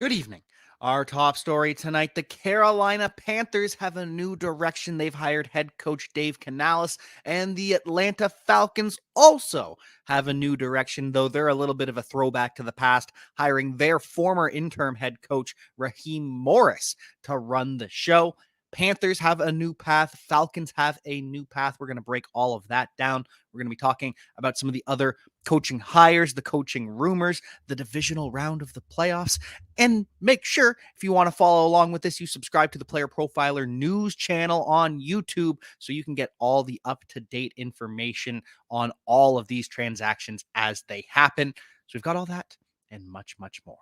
Good evening. Our top story tonight, the Carolina Panthers have a new direction. They've hired head coach Dave Canales, and the Atlanta Falcons also have a new direction, though they're a little bit of a throwback to the past, hiring their former interim head coach Raheem Morris to run the show. Panthers have a new path. Falcons have a new path. We're going to break all of that down. We're going to be talking about some of the other coaching hires, the coaching rumors, the divisional round of the playoffs. And make sure, if you want to follow along with this, you subscribe to the Player Profiler news channel on YouTube so you can get all the up-to-date information on all of these transactions as they happen. So we've got all that and much, much more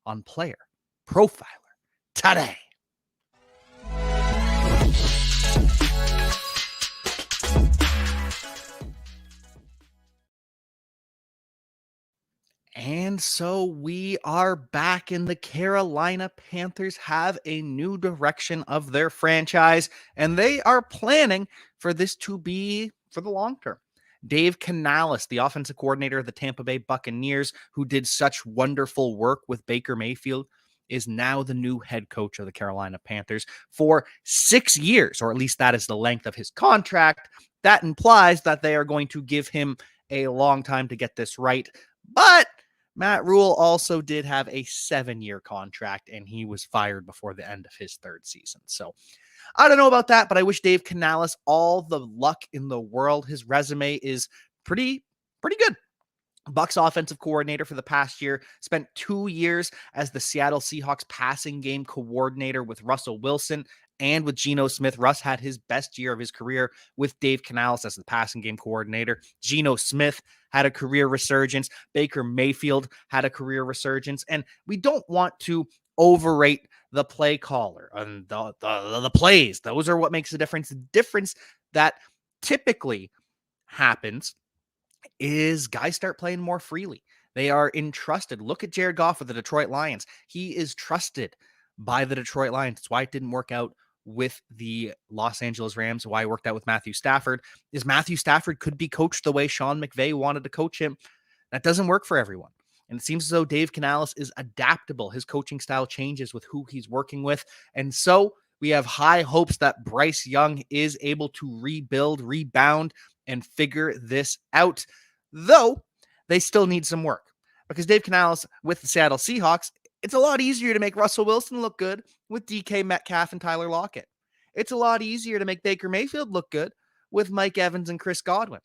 on Player Profiler today. And so we are back, and the Carolina Panthers have a new direction of their franchise, and they are planning for this to be for the long term. Dave Canales, the offensive coordinator of the Tampa Bay Buccaneers, who did such wonderful work with Baker Mayfield, is now the new head coach of the Carolina Panthers for 6 years, or at least that is the length of his contract. That implies that they are going to give him a long time to get this right. But Matt Rule also did have a 7-year contract, and he was fired before the end of his third season. So I don't know about that, but I wish Dave Canales all the luck in the world. His resume is pretty good. Bucs offensive coordinator for the past year, spent 2 years as the Seattle Seahawks passing game coordinator with Russell Wilson and with Geno Smith. Russ had his best year of his career with Dave Canales as the passing game coordinator. Geno Smith had a career resurgence. Baker Mayfield had a career resurgence. And we don't want to overrate the play caller and the plays. Those are what makes the difference. The difference that typically happens is guys start playing more freely. They are entrusted. Look at Jared Goff with the Detroit Lions. He is trusted by the Detroit Lions. That's why it didn't work out with the Los Angeles Rams. Why it worked out with Matthew Stafford is Matthew Stafford could be coached the way Sean McVay wanted to coach him. That doesn't work for everyone. And it seems as though Dave Canales is adaptable. His coaching style changes with who he's working with. And so we have high hopes that Bryce Young is able to rebuild, rebound, and figure this out, though they still need some work. Because Dave Canales with the Seattle Seahawks, it's a lot easier to make Russell Wilson look good with DK Metcalf and Tyler Lockett. It's a lot easier to make Baker Mayfield look good with Mike Evans and Chris Godwin.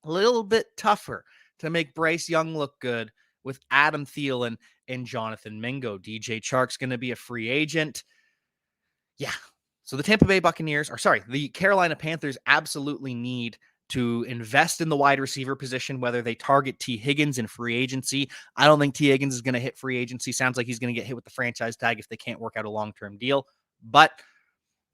A little bit tougher to make Bryce Young look good with Adam Thielen and Jonathan Mingo. DJ Chark's going to be a free agent. Yeah. So the the Carolina Panthers absolutely need to invest in the wide receiver position, whether they target T. Higgins in free agency. I don't think T. Higgins is going to hit free agency. Sounds like he's going to get hit with the franchise tag if they can't work out a long-term deal. But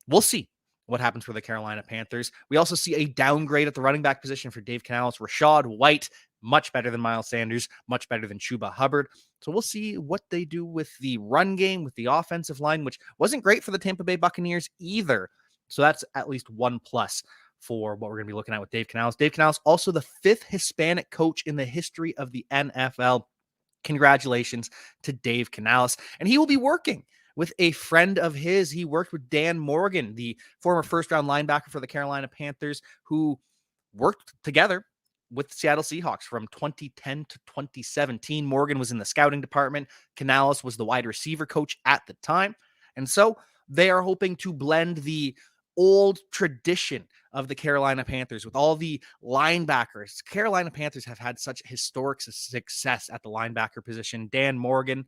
we'll see what happens for the Carolina Panthers. We also see a downgrade at the running back position for Dave Canales. Rachaad White, much better than Miles Sanders, much better than Chuba Hubbard. So we'll see what they do with the run game, with the offensive line, which wasn't great for the Tampa Bay Buccaneers either. So that's at least one plus for what we're going to be looking at with Dave Canales. Dave Canales, also the 5th Hispanic coach in the history of the NFL. Congratulations to Dave Canales. And he will be working with a friend of his. He worked with Dan Morgan, the former first-round linebacker for the Carolina Panthers, who worked together with the Seattle Seahawks from 2010 to 2017. Morgan was in the scouting department. Canales was the wide receiver coach at the time. And so they are hoping to blend the old tradition of the Carolina Panthers with all the linebackers. Carolina Panthers have had such historic success at the linebacker position. Dan Morgan,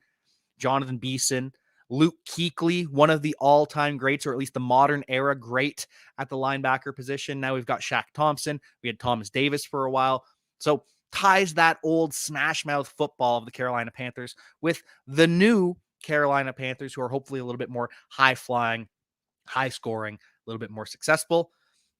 Jonathan Beeson, Luke Kuechly, one of the all-time greats, or at least the modern era great at the linebacker position. Now we've got Shaq Thompson. We had Thomas Davis for a while. So ties that old smash mouth football of the Carolina Panthers with the new Carolina Panthers, who are hopefully a little bit more high-flying, high-scoring, a little bit more successful.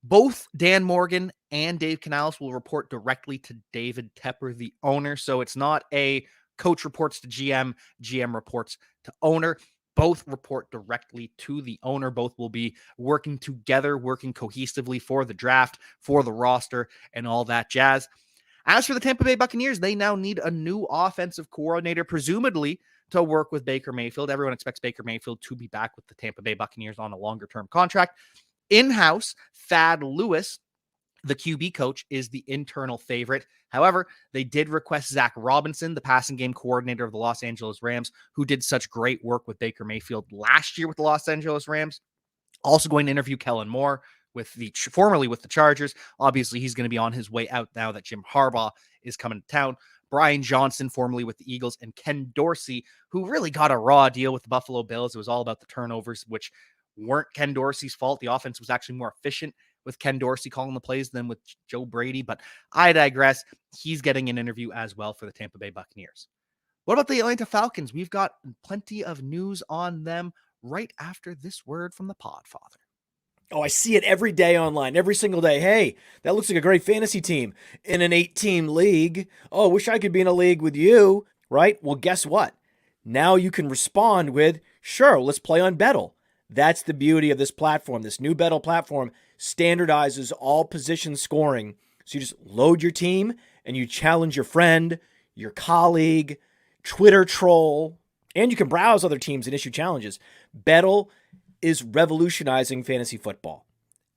Both Dan Morgan and Dave Canales will report directly to David Tepper, the owner. So it's not a coach reports to GM, GM reports to owner. Both report directly to the owner. Both will be working together, working cohesively for the draft, for the roster, and all that jazz. As for the Tampa Bay Buccaneers, they now need a new offensive coordinator, presumably to work with Baker Mayfield. Everyone expects Baker Mayfield to be back with the Tampa Bay Buccaneers on a longer-term contract. In-house, Thad Lewis, the QB coach, is the internal favorite. However, they did request Zach Robinson, the passing game coordinator of the Los Angeles Rams, who did such great work with Baker Mayfield last year with the Los Angeles Rams. Also going to interview Kellen Moore, formerly with the Chargers. Obviously, he's going to be on his way out now that Jim Harbaugh is coming to town. Brian Johnson, formerly with the Eagles, and Ken Dorsey, who really got a raw deal with the Buffalo Bills. It was all about the turnovers, which weren't Ken Dorsey's fault. The offense was actually more efficient with Ken Dorsey calling the plays than with Joe Brady, but I digress. He's getting an interview as well for the Tampa Bay Buccaneers. What about the Atlanta Falcons? We've got plenty of news on them right after this word from the Podfather. Oh, I see it every day online, every single day. Hey, that looks like a great fantasy team in an 8-team league. Oh, wish I could be in a league with you, right? Well, guess what? Now you can respond with, sure, let's play on Bettle. That's the beauty of this platform. This new Bettle platform standardizes all position scoring. So you just load your team and you challenge your friend, your colleague, Twitter troll, and you can browse other teams and issue challenges. Bettle is revolutionizing fantasy football.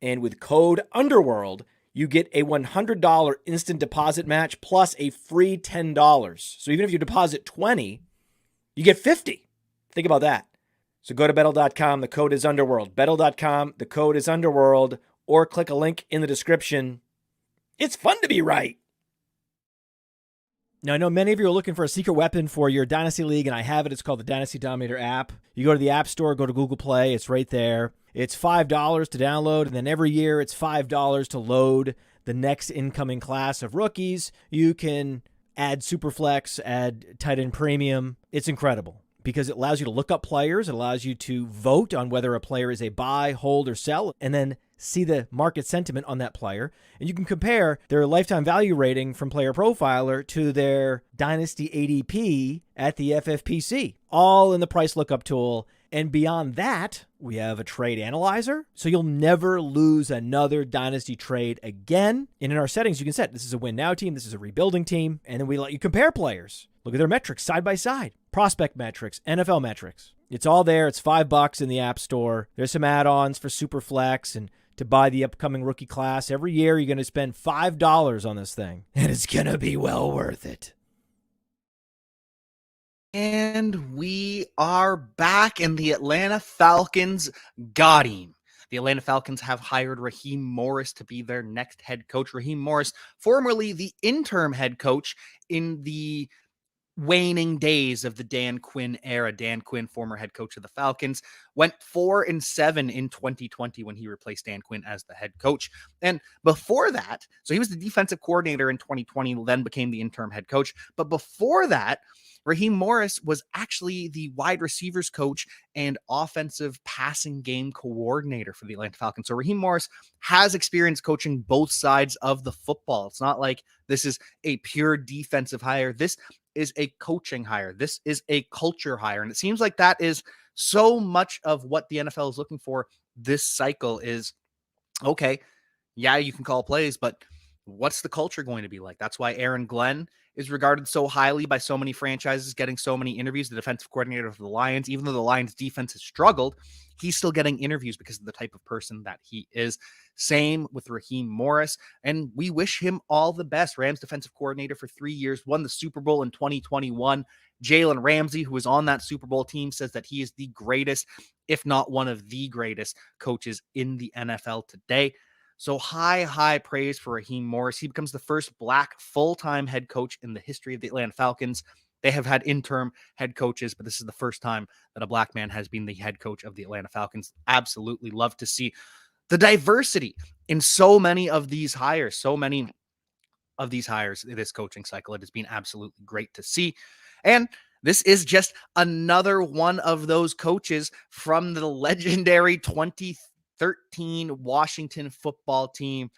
And with code Underworld, you get a $100 instant deposit match plus a free $10. So even if you deposit $20, you get $50. Think about that. So go to Bettle.com. The code is Underworld. Bettle.com. The code is Underworld. Or click a link in the description. It's fun to be right. Now, I know many of you are looking for a secret weapon for your Dynasty League, and I have it. It's called the Dynasty Dominator app. You go to the App Store, go to Google Play. It's right there. It's $5 to download, and then every year it's $5 to load the next incoming class of rookies. You can add superflex, add tight end premium. It's incredible because it allows you to look up players. It allows you to vote on whether a player is a buy, hold, or sell, and then see the market sentiment on that player. And you can compare their lifetime value rating from PlayerProfiler to their Dynasty ADP at the FFPC, all in the price lookup tool. And beyond that, we have a trade analyzer. So you'll never lose another Dynasty trade again. And in our settings, you can set this is a win now team, this is a rebuilding team. And then we let you compare players. Look at their metrics side by side. Prospect metrics, NFL metrics. It's all there. It's $5 in the App Store. There's some add-ons for Superflex and to buy the upcoming rookie class. Every year, you're going to spend $5 on this thing, and it's going to be well worth it. And we are back, and the Atlanta Falcons got him. The Atlanta Falcons have hired Raheem Morris to be their next head coach. Raheem Morris, formerly the interim head coach in the waning days of the Dan Quinn era. Dan Quinn, former head coach of the Falcons, went 4-7 in 2020 when he replaced Dan Quinn as the head coach. And before that, so he was the defensive coordinator in 2020, then became the interim head coach. But before that, Raheem Morris was actually the wide receivers coach and offensive passing game coordinator for the Atlanta Falcons. So Raheem Morris has experience coaching both sides of the football. It's not like this is a pure defensive hire. This is a coaching hire. This is a culture hire. And it seems like that is so much of what the NFL is looking for this cycle is, okay, yeah, you can call plays, but what's the culture going to be like? That's why Aaron Glenn is regarded so highly by so many franchises, getting so many interviews. The defensive coordinator of the Lions, even though the Lions defense has struggled, he's still getting interviews because of the type of person that he is. Same with Raheem Morris, and we wish him all the best. Rams defensive coordinator for 3 years, won the Super Bowl in 2021. Jalen Ramsey, who was on that Super Bowl team, says that he is the greatest, if not one of the greatest coaches in the NFL today. So high praise for Raheem Morris. He becomes the first Black full-time head coach in the history of the Atlanta Falcons. They have had interim head coaches, but this is the first time that a Black man has been the head coach of the Atlanta Falcons. Absolutely love to see the diversity in so many of these hires, this coaching cycle. It has been absolutely great to see. And this is just another one of those coaches from the legendary 2013 Washington football team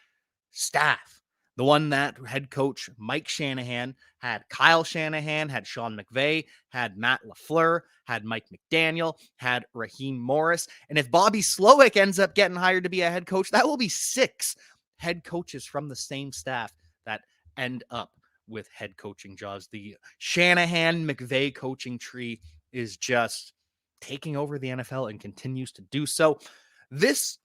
staff. The one that head coach Mike Shanahan had Kyle Shanahan, had Sean McVay, had Matt LaFleur, had Mike McDaniel, had Raheem Morris. And if Bobby Slowick ends up getting hired to be a head coach, that will be 6 head coaches from the same staff that end up with head coaching jobs. The Shanahan-McVay coaching tree is just taking over the NFL and continues to do so. This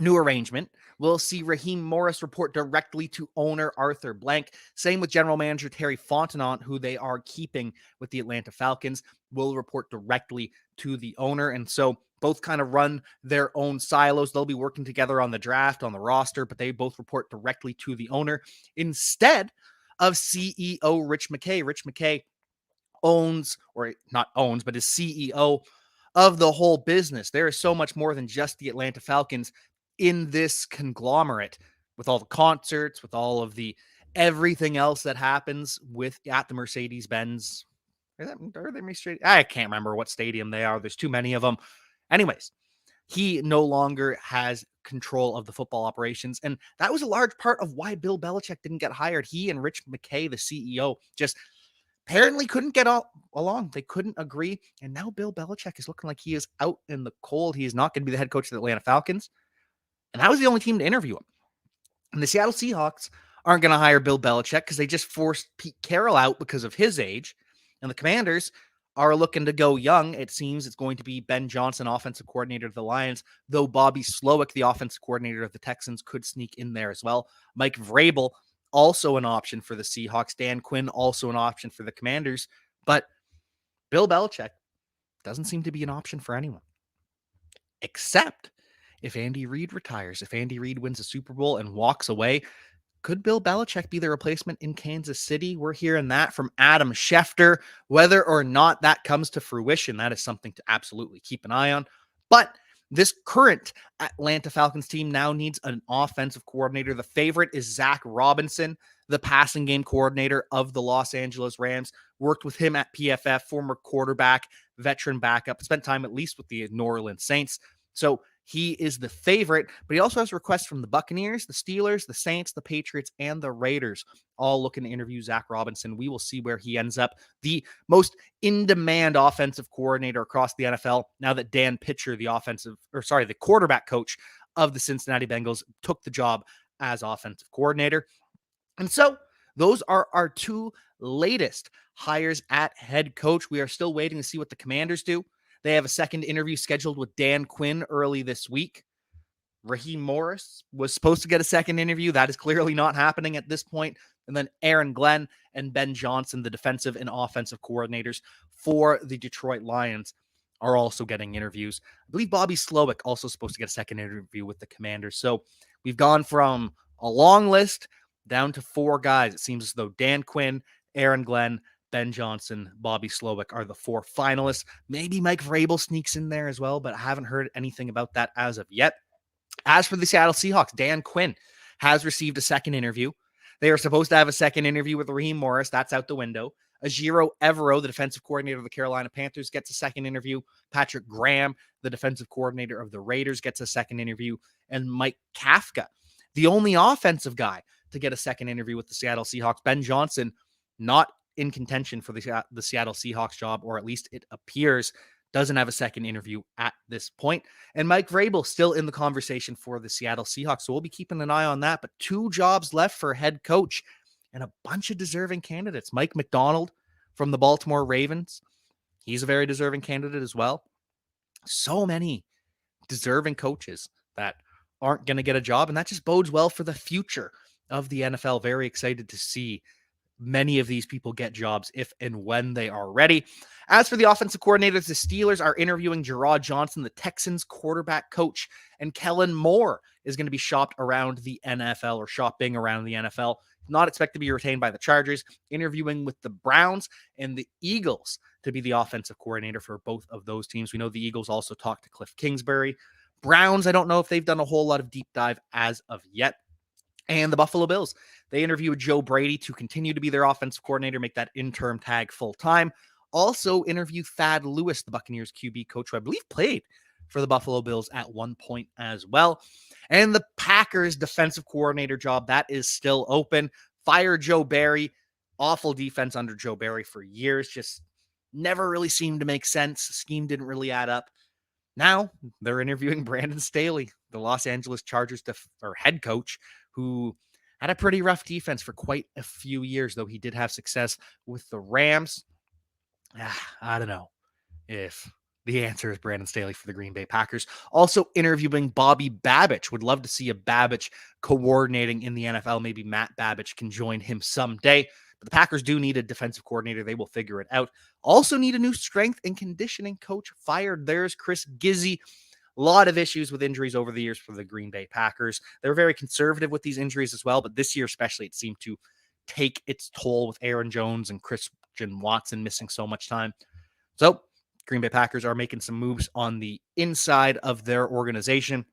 new arrangement will see Raheem Morris report directly to owner Arthur Blank. Same with general manager Terry Fontenot, who they are keeping with the Atlanta Falcons, will report directly to the owner. And so both kind of run their own silos. They'll be working together on the draft, on the roster, but they both report directly to the owner instead of CEO Rich McKay. Rich McKay owns, or not owns, but is CEO of the whole business. There is so much more than just the Atlanta Falcons in this conglomerate, with all the concerts, with all of the everything else that happens with at the Mercedes-Benz. I can't remember what stadium they are. There's too many of them. Anyways, he no longer has control of the football operations. And that was a large part of why Bill Belichick didn't get hired. He and Rich McKay, the CEO, just apparently couldn't get along. They couldn't agree. And now Bill Belichick is looking like he is out in the cold. He is not going to be the head coach of the Atlanta Falcons. And that was the only team to interview him. And the Seattle Seahawks aren't going to hire Bill Belichick because they just forced Pete Carroll out because of his age. And the Commanders are looking to go young. It seems it's going to be Ben Johnson, offensive coordinator of the Lions, though Bobby Slowick, the offensive coordinator of the Texans, could sneak in there as well. Mike Vrabel, also an option for the Seahawks. Dan Quinn, also an option for the Commanders. But Bill Belichick doesn't seem to be an option for anyone, except if Andy Reid retires. If Andy Reid wins a Super Bowl and walks away, could Bill Belichick be the replacement in Kansas City? We're hearing that from Adam Schefter. Whether or not that comes to fruition, that is something to absolutely keep an eye on. But this current Atlanta Falcons team now needs an offensive coordinator. The favorite is Zach Robinson, the passing game coordinator of the Los Angeles Rams. Worked with him at PFF, former quarterback, veteran backup, spent time at least with the New Orleans Saints. So he is the favorite, but he also has requests from the Buccaneers, the Steelers, the Saints, the Patriots, and the Raiders, all looking to interview Zach Robinson. We will see where he ends up. The most in-demand offensive coordinator across the NFL, now that Dan Pitcher, the quarterback coach of the Cincinnati Bengals, took the job as offensive coordinator. And so those are our two latest hires at head coach. We are still waiting to see what the Commanders do. They have a second interview scheduled with Dan Quinn early this week. Raheem Morris was supposed to get a second interview. That is clearly not happening at this point. And then Aaron Glenn and Ben Johnson, the defensive and offensive coordinators for the Detroit Lions, are also getting interviews. I believe Bobby Slowick also supposed to get a second interview with the Commanders. So we've gone from a long list down to 4 guys. It seems as though Dan Quinn, Aaron Glenn, Ben Johnson, Bobby Slowick are the 4 finalists. Maybe Mike Vrabel sneaks in there as well, but I haven't heard anything about that as of yet. As for the Seattle Seahawks, Dan Quinn has received a second interview. They are supposed to have a second interview with Raheem Morris. That's out the window. Ejiro Evero, the defensive coordinator of the Carolina Panthers, gets a second interview. Patrick Graham, the defensive coordinator of the Raiders, gets a second interview. And Mike Kafka, the only offensive guy to get a second interview with the Seattle Seahawks. Ben Johnson, not in contention for the Seattle Seahawks job, or at least it appears, doesn't have a second interview at this point. And Mike Vrabel still in the conversation for the Seattle Seahawks. So we'll be keeping an eye on that. But 2 jobs left for head coach and a bunch of deserving candidates. Mike McDonald from the Baltimore Ravens. He's a very deserving candidate as well. So many deserving coaches that aren't going to get a job. And that just bodes well for the future of the NFL. Very excited to see many of these people get jobs if and when they are ready. As for the offensive coordinators, the Steelers are interviewing Gerard Johnson, the Texans quarterback coach, and Kellen Moore is going to be shopping around the NFL. Not expected to be retained by the Chargers, interviewing with the Browns and the Eagles to be the offensive coordinator for both of those teams. We know the Eagles also talked to Cliff Kingsbury. Browns, I don't know if they've done a whole lot of deep dive as of yet. And the Buffalo Bills, they interviewed Joe Brady to continue to be their offensive coordinator, make that interim tag full-time. Also interview Thad Lewis, the Buccaneers QB coach, who I believe played for the Buffalo Bills at one point as well. And the Packers defensive coordinator job, that is still open. Fire Joe Barry. Awful defense under Joe Barry for years. Just never really seemed to make sense. Scheme didn't really add up. Now they're interviewing Brandon Staley, the Los Angeles Chargers head coach, who Had a pretty rough defense for quite a few years, though he did have success with the Rams. I don't know if the answer is Brandon Staley for the Green Bay Packers. Also interviewing Bobby Babich. Would love to see a Babich coordinating in the NFL. Maybe Matt Babich can join him someday. But the Packers do need a defensive coordinator. They will figure it out. Also need a new strength and conditioning coach. Fired theirs, Chris Gizzy. A lot of issues with injuries over the years for the Green Bay Packers. They were very conservative with these injuries as well, but this year especially, it seemed to take its toll with Aaron Jones and Christian Watson missing so much time. So Green Bay Packers are making some moves on the inside of their organization.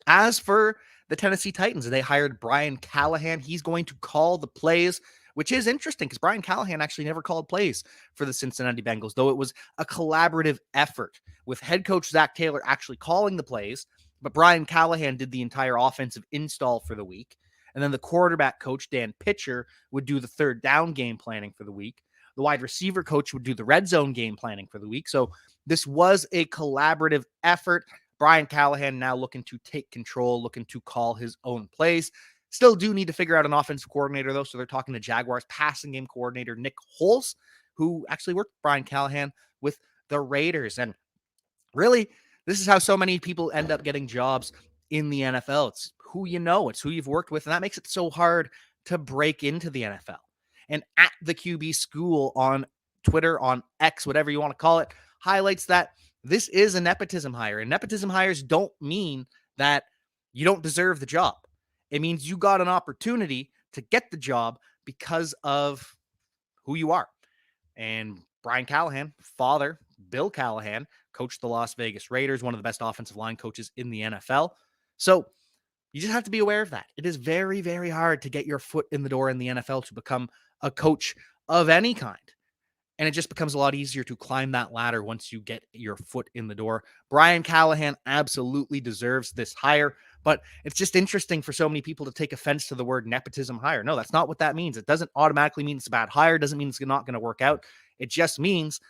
As for the Tennessee Titans, they hired Brian Callahan. He's going to call the plays, which is interesting because Brian Callahan actually never called plays for the Cincinnati Bengals, though it was a collaborative effort with head coach Zach Taylor actually calling the plays, but Brian Callahan did the entire offensive install for the week. And then the quarterback coach, Dan Pitcher, would do the third down game planning for the week. The wide receiver coach would do the red zone game planning for the week. So this was a collaborative effort. Brian Callahan now looking to take control, looking to call his own plays. Still do need to figure out an offensive coordinator, though. So they're talking to Jaguars passing game coordinator Nick Foles, who actually worked with Brian Callahan with the Raiders. And really, this is how so many people end up getting jobs in the NFL. It's who you know, it's who you've worked with. And that makes it so hard to break into the NFL. And at the QB School on Twitter, on X, whatever you want to call it, highlights that this is a nepotism hire. And nepotism hires don't mean that you don't deserve the job. It means you got an opportunity to get the job because of who you are. And Brian Callahan, father, Bill Callahan, coached the Las Vegas Raiders, one of the best offensive line coaches in the NFL. So you just have to be aware of that. It is very, very hard to get your foot in the door in the NFL to become a coach of any kind. And it just becomes a lot easier to climb that ladder once you get your foot in the door. Brian Callahan absolutely deserves this hire, but it's just interesting for so many people to take offense to the word nepotism hire. No, that's not what that means. It doesn't automatically mean it's a bad hire. It doesn't mean it's not going to work out. It just means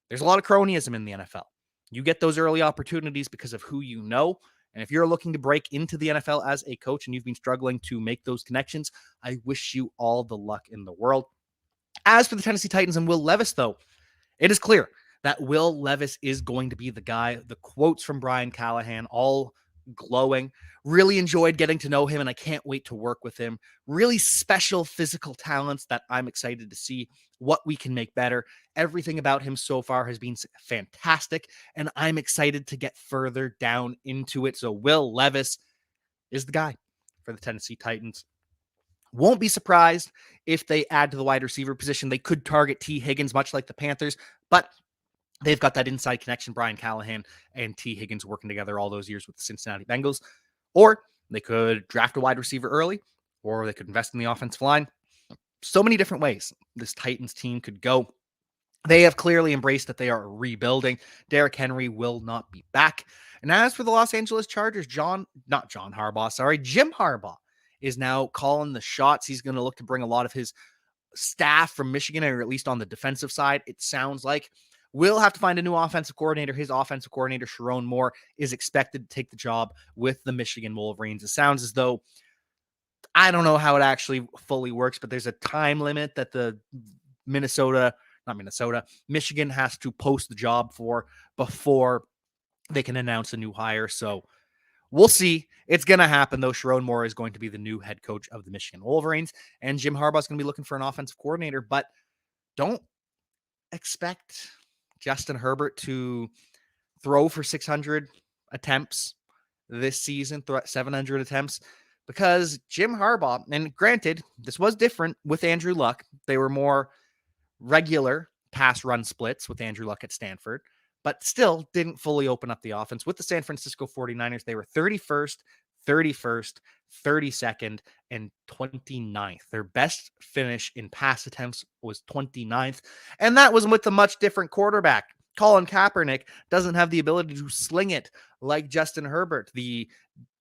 there's a lot of cronyism in the NFL. You get those early opportunities because of who you know. And if you're looking to break into the NFL as a coach and you've been struggling to make those connections, I wish you all the luck in the world. As for the Tennessee Titans and Will Levis, though, it is clear that Will Levis is going to be the guy. The quotes from Brian Callahan, all glowing. Really enjoyed getting to know him, and I can't wait to work with him. Really special physical talents that I'm excited to see what we can make better. Everything about him so far has been fantastic, and I'm excited to get further down into it. So Will Levis is the guy for the Tennessee Titans. Won't be surprised if they add to the wide receiver position. They could target T. Higgins, much like the Panthers, but they've got that inside connection, Brian Callahan and T. Higgins working together all those years with the Cincinnati Bengals. Or they could draft a wide receiver early, or they could invest in the offensive line. So many different ways this Titans team could go. They have clearly embraced that they are rebuilding. Derrick Henry will not be back. And as for the Los Angeles Chargers, Jim Harbaugh is now calling the shots. He's going to look to bring a lot of his staff from Michigan, or at least on the defensive side, it sounds like. We'll have to find a new offensive coordinator. His offensive coordinator, Sharon Moore, is expected to take the job with the Michigan Wolverines. It sounds as though, I don't know how it actually fully works, but there's a time limit that the Michigan has to post the job for before they can announce a new hire. So we'll see. It's going to happen, though. Sharon Moore is going to be the new head coach of the Michigan Wolverines, and Jim Harbaugh is going to be looking for an offensive coordinator, but don't expect Justin Herbert to throw for 600 attempts this season, 700 attempts, because Jim Harbaugh, and granted, this was different with Andrew Luck. They were more regular pass run splits with Andrew Luck at Stanford, but still didn't fully open up the offense. With the San Francisco 49ers, they were 31st, 31st, 32nd, and 29th. Their best finish in pass attempts was 29th, and that was with a much different quarterback. Colin Kaepernick doesn't have the ability to sling it like Justin Herbert. The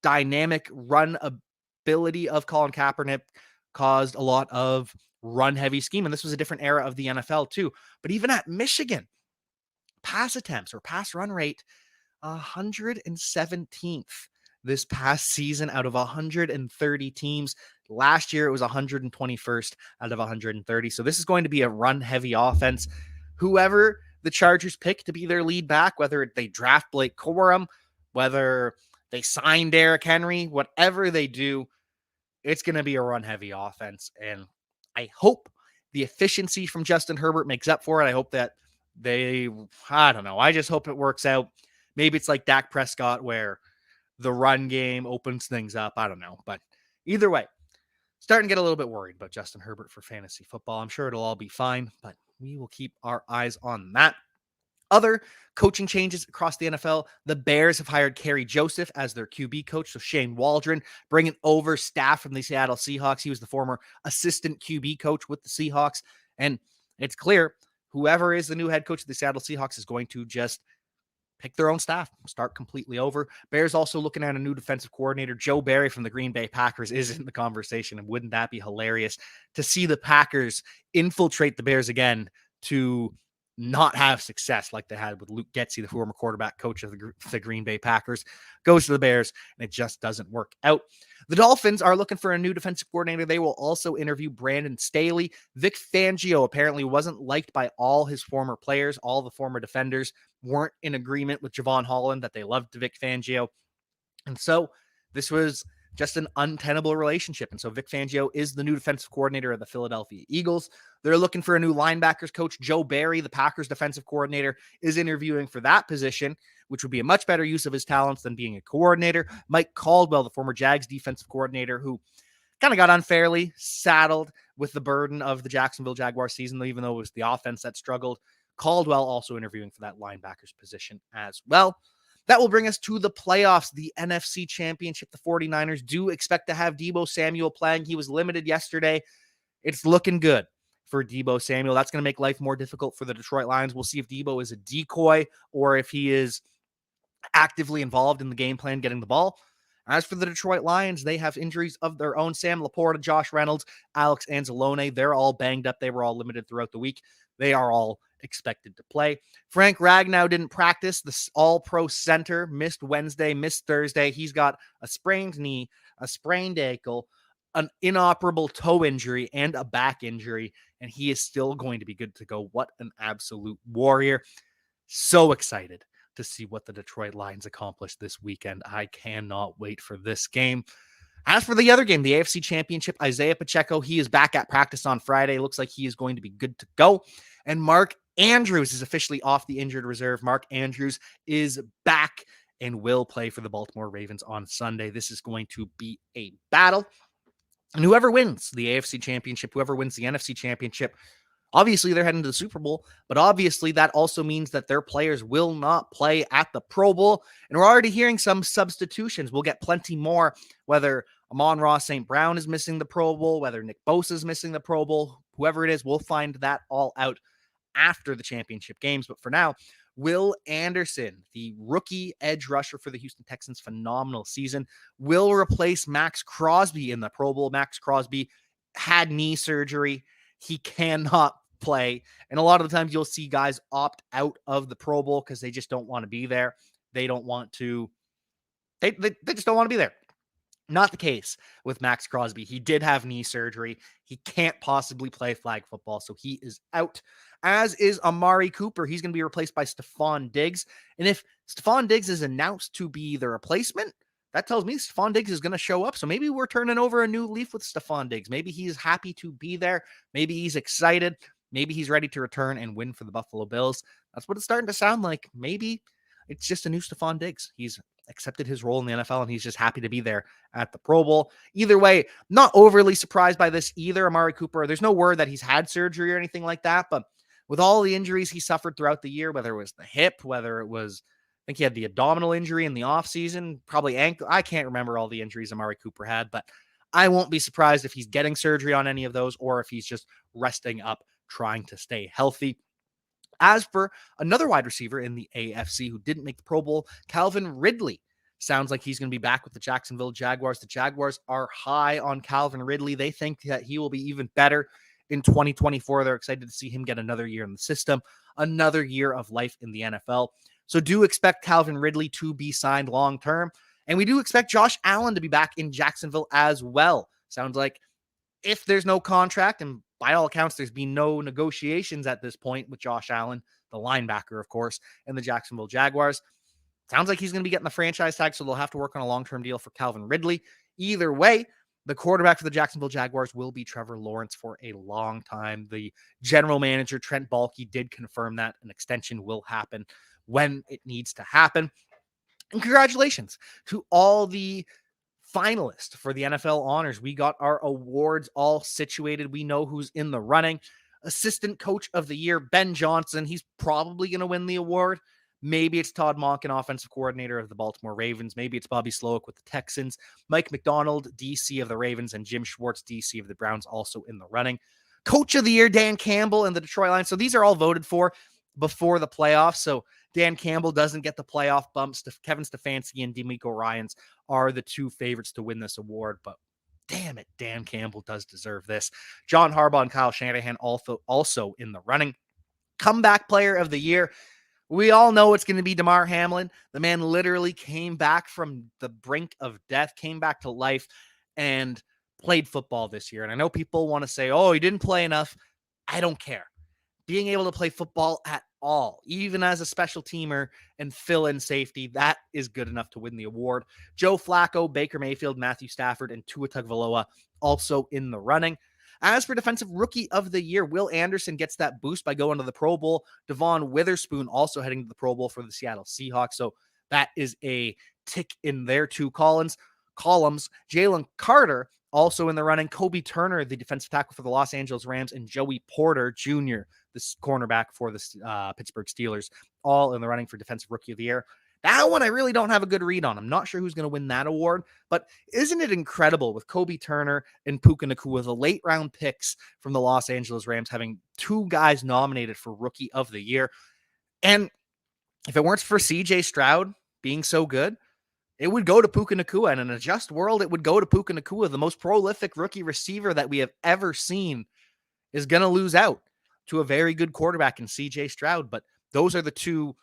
dynamic run ability of Colin Kaepernick caused a lot of run-heavy scheme, and this was a different era of the NFL too. But even at Michigan, pass attempts or pass run rate, 117th this past season out of 130 teams. Last year, it was 121st out of 130. So this is going to be a run-heavy offense. Whoever the Chargers pick to be their lead back, whether they draft Blake Corum, whether they sign Derrick Henry, whatever they do, it's going to be a run-heavy offense. And I hope the efficiency from Justin Herbert makes up for it. I hope that I don't know. I just hope it works out. Maybe it's like Dak Prescott where the run game opens things up. I don't know. But either way, starting to get a little bit worried about Justin Herbert for fantasy football. I'm sure it'll all be fine, but we will keep our eyes on that. Other coaching changes across the NFL. The Bears have hired Kerry Joseph as their QB coach. So Shane Waldron bringing over staff from the Seattle Seahawks. He was the former assistant QB coach with the Seahawks. And it's clear whoever is the new head coach of the Seattle Seahawks is going to just pick their own staff, start completely over. Bears also looking at a new defensive coordinator. Joe Barry from the Green Bay Packers is in the conversation. And wouldn't that be hilarious to see the Packers infiltrate the Bears again to not have success like they had with Luke Getsy, the former quarterback coach of the Green Bay Packers, goes to the Bears, and it just doesn't work out. The Dolphins are looking for a new defensive coordinator. They will also interview Brandon Staley. Vic Fangio apparently wasn't liked by all his former players. All the former defenders weren't in agreement with Javon Holland that they loved Vic Fangio. And so this was just an untenable relationship. And so Vic Fangio is the new defensive coordinator of the Philadelphia Eagles. They're looking for a new linebackers coach. Joe Barry, the Packers defensive coordinator, is interviewing for that position, which would be a much better use of his talents than being a coordinator. Mike Caldwell, the former Jags defensive coordinator, who kind of got unfairly saddled with the burden of the Jacksonville Jaguars season, even though it was the offense that struggled. Caldwell also interviewing for that linebackers position as well. That will bring us to the playoffs, the NFC Championship. The 49ers do expect to have Deebo Samuel playing. He was limited yesterday. It's looking good for Deebo Samuel. That's going to make life more difficult for the Detroit Lions. We'll see if Deebo is a decoy or if he is actively involved in the game plan getting the ball. As for the Detroit Lions, they have injuries of their own. Sam Laporta, Josh Reynolds, Alex Anzalone, they're all banged up. They were all limited throughout the week. They are all expected to play. Frank Ragnow didn't practice. The all-pro center missed Wednesday, missed Thursday. He's got a sprained knee, a sprained ankle, an inoperable toe injury, and a back injury, and he is still going to be good to go. What an absolute warrior. So excited to see what the Detroit Lions accomplish this weekend. I cannot wait for this game. As for the other game, the AFC Championship, Isaiah Pacheco, he is back at practice on Friday. Looks like he is going to be good to go. And Mark Andrews is officially off the injured reserve. Mark Andrews is back and will play for the Baltimore Ravens on Sunday. This is going to be a battle. And whoever wins the AFC Championship, whoever wins the NFC Championship, obviously they're heading to the Super Bowl, but obviously that also means that their players will not play at the Pro Bowl. And we're already hearing some substitutions. We'll get plenty more, whether Amon-Ra St. Brown is missing the Pro Bowl, whether Nick Bosa is missing the Pro Bowl, whoever it is, we'll find that all out after the championship games. But for now, Will Anderson, the rookie edge rusher for the Houston Texans, phenomenal season, will replace Max Crosby in the Pro Bowl. Max Crosby had knee surgery. He cannot play. And a lot of the times you'll see guys opt out of the Pro Bowl because they just don't want to be there. They don't want to, they just don't want to be there. Not the case with Max Crosby. He did have knee surgery. He can't possibly play flag football, so he is out, as is Amari Cooper. He's going to be replaced by Stephon Diggs. And if Stephon Diggs is announced to be the replacement, that tells me Stephon Diggs is going to show up. So maybe we're turning over a new leaf with Stephon Diggs. Maybe he's happy to be there. Maybe he's excited. Maybe he's ready to return and win for the Buffalo Bills. That's what it's starting to sound like. Maybe it's just a new Stephon Diggs. He's accepted his role in the NFL, and he's just happy to be there at the Pro Bowl. Either way, not overly surprised by this either. Amari Cooper, there's no word that he's had surgery or anything like that, but with all the injuries he suffered throughout the year, whether it was the hip, whether it was, I think he had the abdominal injury in the offseason, probably ankle. I can't remember all the injuries Amari Cooper had, but I won't be surprised if he's getting surgery on any of those or if he's just resting up, trying to stay healthy. As for another wide receiver in the AFC who didn't make the Pro Bowl, Calvin Ridley. Sounds like he's going to be back with the Jacksonville Jaguars. The Jaguars are high on Calvin Ridley. They think that he will be even better in 2024. They're excited to see him get another year in the system, another year of life in the NFL. So do expect Calvin Ridley to be signed long-term. And we do expect Josh Allen to be back in Jacksonville as well. Sounds like if there's no contract, and by all accounts, there's been no negotiations at this point with Josh Allen, the linebacker, of course, and the Jacksonville Jaguars. Sounds like he's going to be getting the franchise tag, so they'll have to work on a long-term deal for Calvin Ridley. Either way, the quarterback for the Jacksonville Jaguars will be Trevor Lawrence for a long time. The general manager, Trent Baalke, did confirm that an extension will happen when it needs to happen. And congratulations to all the finalists for the NFL honors. We got our awards all situated. We know who's in the running. Assistant Coach of the Year, Ben Johnson. He's probably going to win the award. Maybe it's Todd Monken, Offensive Coordinator of the Baltimore Ravens. Maybe it's Bobby Slowick with the Texans. Mike McDonald, DC of the Ravens, and Jim Schwartz, DC of the Browns, also in the running. Coach of the Year, Dan Campbell and the Detroit Lions. So these are all voted for before the playoffs. So Dan Campbell doesn't get the playoff bumps. Kevin Stefanski and DeMeco Ryans are the two favorites to win this award. But damn it, Dan Campbell does deserve this. John Harbaugh and Kyle Shanahan also in the running. Comeback Player of the Year. We all know it's going to be Damar Hamlin. The man literally came back from the brink of death, came back to life, and played football this year. And I know people want to say, oh, he didn't play enough. I don't care. Being able to play football at all, even as a special teamer and fill in safety, that is good enough to win the award. Joe Flacco, Baker Mayfield, Matthew Stafford, and Tua Tagovailoa also in the running. As for Defensive Rookie of the Year, Will Anderson gets that boost by going to the Pro Bowl. Devon Witherspoon also heading to the Pro Bowl for the Seattle Seahawks. So that is a tick in their two columns. Jalen Carter also in the running. Kobe Turner, the defensive tackle for the Los Angeles Rams, and Joey Porter Jr., the cornerback for the Pittsburgh Steelers, all in the running for Defensive Rookie of the Year. That one I really don't have a good read on. I'm not sure who's going to win that award, but isn't it incredible with Kobe Turner and Puka Nacua, the late round picks from the Los Angeles Rams, having two guys nominated for Rookie of the Year? And if it weren't for CJ Stroud being so good, it would go to Puka Nacua. And in a just world, it would go to Puka Nacua. The most prolific rookie receiver that we have ever seen is going to lose out to a very good quarterback in CJ Stroud. But those are the two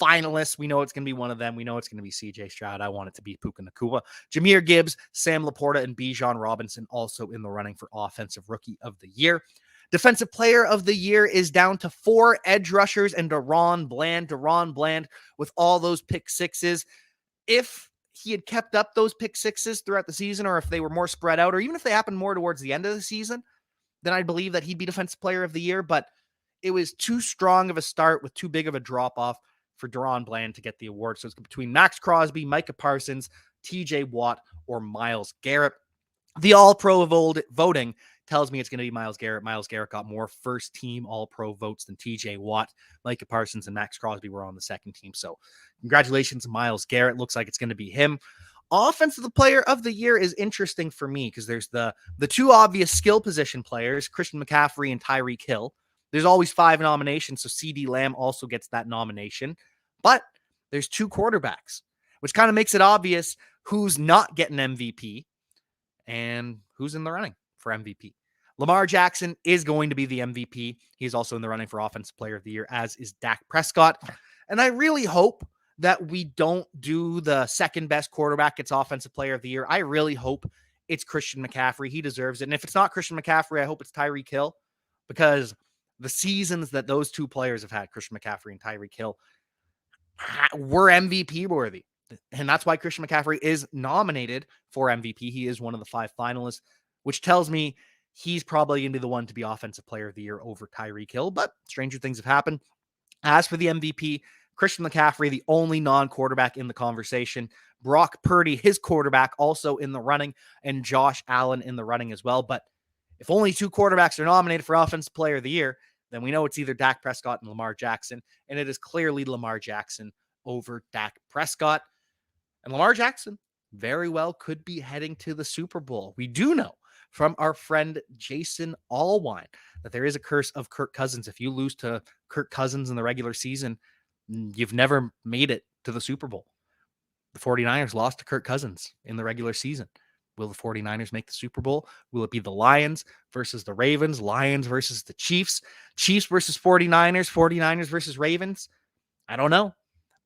finalists. We know it's going to be one of them. We know it's going to be CJ Stroud. I want it to be Puka Nacua. Jahmyr Gibbs, Sam Laporta, and Bijan Robinson also in the running for Offensive Rookie of the Year. Defensive Player of the Year is down to 4 edge rushers and DaRon Bland. DaRon Bland with all those pick sixes. If he had kept up those pick sixes throughout the season, or if they were more spread out, or even if they happened more towards the end of the season, then I believe that he'd be Defensive Player of the Year. But it was too strong of a start with too big of a drop-off for DaRon Bland to get the award. So it's between Max Crosby, Micah Parsons, TJ Watt, or Myles Garrett. The All-Pro voting tells me it's going to be Myles Garrett. Myles Garrett got more first-team All-Pro votes than TJ Watt. Micah Parsons and Max Crosby were on the second team. So congratulations, Myles Garrett. Looks like it's going to be him. Offensive Player of the Year is interesting for me because there's the two obvious skill position players, Christian McCaffrey and Tyreek Hill. There's always 5 nominations, so CeeDee Lamb also gets that nomination. But there's 2 quarterbacks, which kind of makes it obvious who's not getting MVP and who's in the running for MVP. Lamar Jackson is going to be the MVP. He's also in the running for Offensive Player of the Year, as is Dak Prescott. And I really hope that we don't do the second best quarterback gets Offensive Player of the Year. I really hope it's Christian McCaffrey. He deserves it. And if it's not Christian McCaffrey, I hope it's Tyreek Hill, because the seasons that those 2 players have had, Christian McCaffrey and Tyreek Hill, were MVP worthy. And that's why Christian McCaffrey is nominated for MVP. He is one of the 5 finalists, which tells me he's probably going to be the one to be Offensive Player of the Year over Tyreek Hill. But stranger things have happened. As for the MVP, Christian McCaffrey, the only non-quarterback in the conversation. Brock Purdy, his quarterback, also in the running, and Josh Allen in the running as well. But if only 2 quarterbacks are nominated for Offensive Player of the Year, then we know it's either Dak Prescott and Lamar Jackson, and it is clearly Lamar Jackson over Dak Prescott. And Lamar Jackson very well could be heading to the Super Bowl. We do know from our friend Jason Allwine that there is a curse of Kirk Cousins. If you lose to Kirk Cousins in the regular season, you've never made it to the Super Bowl. The 49ers lost to Kirk Cousins in the regular season. Will the 49ers make the Super Bowl? Will it be the Lions versus the Ravens? Lions versus the Chiefs? Chiefs versus 49ers? 49ers versus Ravens? I don't know.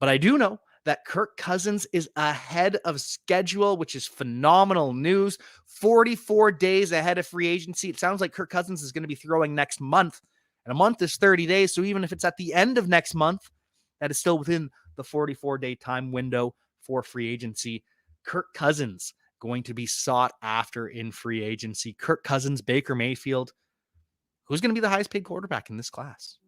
But I do know that Kirk Cousins is ahead of schedule, which is phenomenal news. 44 days ahead of free agency. It sounds like Kirk Cousins is going to be throwing next month, and a month is 30 days. So even if it's at the end of next month, that is still within the 44-day time window for free agency. Kirk Cousins going to be sought after in free agency. Kirk Cousins, Baker Mayfield. Who's going to be the highest paid quarterback in this class?